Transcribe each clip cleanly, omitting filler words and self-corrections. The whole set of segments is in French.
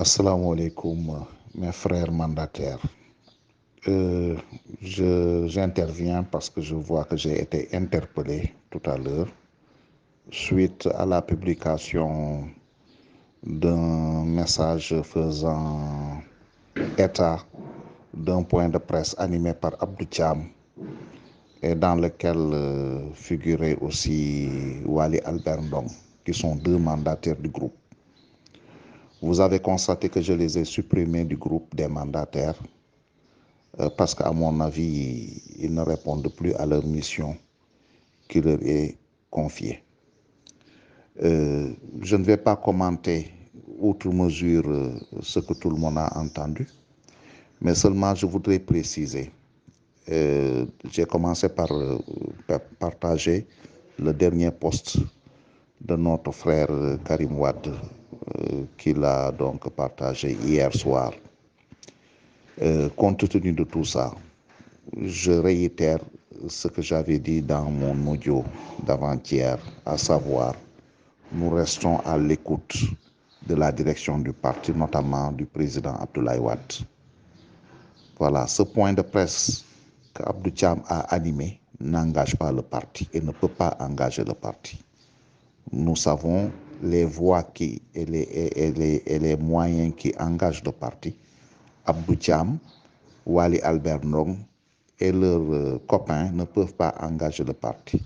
Assalamu alaikum, mes frères mandataires. J'interviens parce que je vois que j'ai été interpellé tout à l'heure suite à la publication d'un message faisant état d'un point de presse animé par Abdou Thiam et dans lequel figuraient aussi Wali Albert Ndong, qui sont deux mandataires du groupe. Vous avez constaté que je les ai supprimés du groupe des mandataires parce qu'à mon avis, ils ne répondent plus à leur mission qui leur est confiée. Je ne vais pas commenter outre mesure ce que tout le monde a entendu, mais seulement je voudrais préciser. J'ai commencé par partager le dernier post de notre frère Karim Wade qu'il a donc partagé hier soir. Compte tenu de tout ça, je réitère ce que j'avais dit dans mon audio d'avant-hier, à savoir, nous restons à l'écoute de la direction du parti, notamment du président Abdoulaye Wade. Voilà, ce point de presse qu'Abdou Thiam a animé n'engage pas le parti et ne peut pas engager le parti. Nous savons les voies et les moyens qui engagent le parti. Abdou Thiam, Wali Albert Ndong et leurs copains ne peuvent pas engager le parti.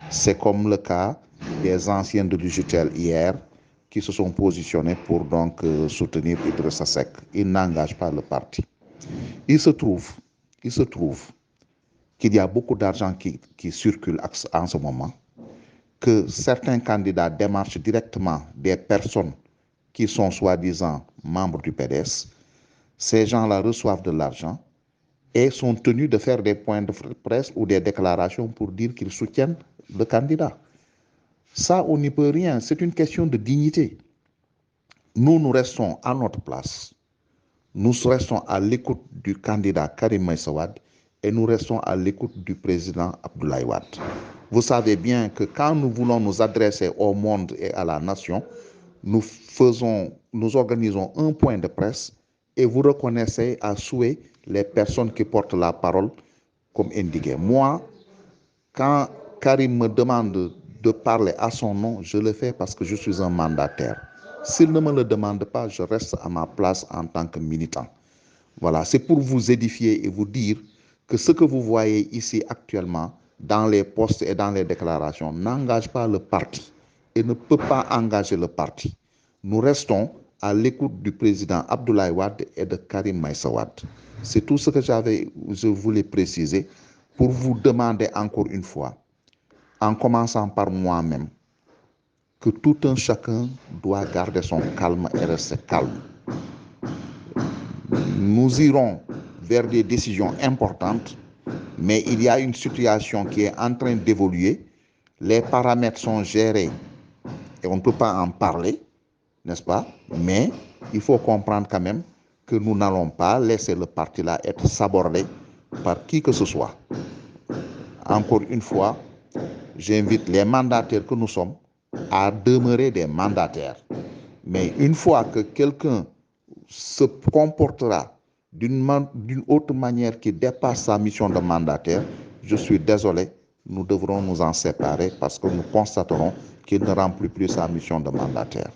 C'est comme le cas des anciens de l'UJTL hier qui se sont positionnés pour donc soutenir Idrissa Seck. Ils n'engagent pas le parti. Il se trouve qu'il y a beaucoup d'argent qui circule en ce moment, que certains candidats démarchent directement des personnes qui sont soi-disant membres du PDS. Ces gens-là reçoivent de l'argent et sont tenus de faire des points de presse ou des déclarations pour dire qu'ils soutiennent le candidat. Ça, on n'y peut rien. C'est une question de dignité. Nous restons à notre place. Nous restons à l'écoute du candidat Karim Meïssa Wade et nous restons à l'écoute du président Abdoulaye Wade. Vous savez bien que quand nous voulons nous adresser au monde et à la nation, nous organisons un point de presse et vous reconnaissez à souhait les personnes qui portent la parole comme indiqué. Moi, quand Karim me demande de parler à son nom, je le fais parce que je suis un mandataire. S'il ne me le demande pas, je reste à ma place en tant que militant. Voilà, c'est pour vous édifier et vous dire que ce que vous voyez ici actuellement dans les posts et dans les déclarations n'engage pas le parti et ne peut pas engager le parti. Nous restons à l'écoute du président Abdoulaye Wade et de Karim Meïssa Wade. C'est tout ce que je voulais préciser pour vous demander encore une fois, en commençant par moi-même, que tout un chacun doit garder son calme et rester calme. Nous irons vers des décisions importantes, mais il y a une situation qui est en train d'évoluer. Les paramètres sont gérés et on ne peut pas en parler, n'est-ce pas? Mais il faut comprendre quand même que nous n'allons pas laisser le parti-là être sabordé par qui que ce soit. Encore une fois, j'invite les mandataires que nous sommes à demeurer des mandataires. Mais une fois que quelqu'un se comportera d'une autre manière qui dépasse sa mission de mandataire, je suis désolé, nous devrons nous en séparer parce que nous constaterons qu'il ne remplit plus sa mission de mandataire.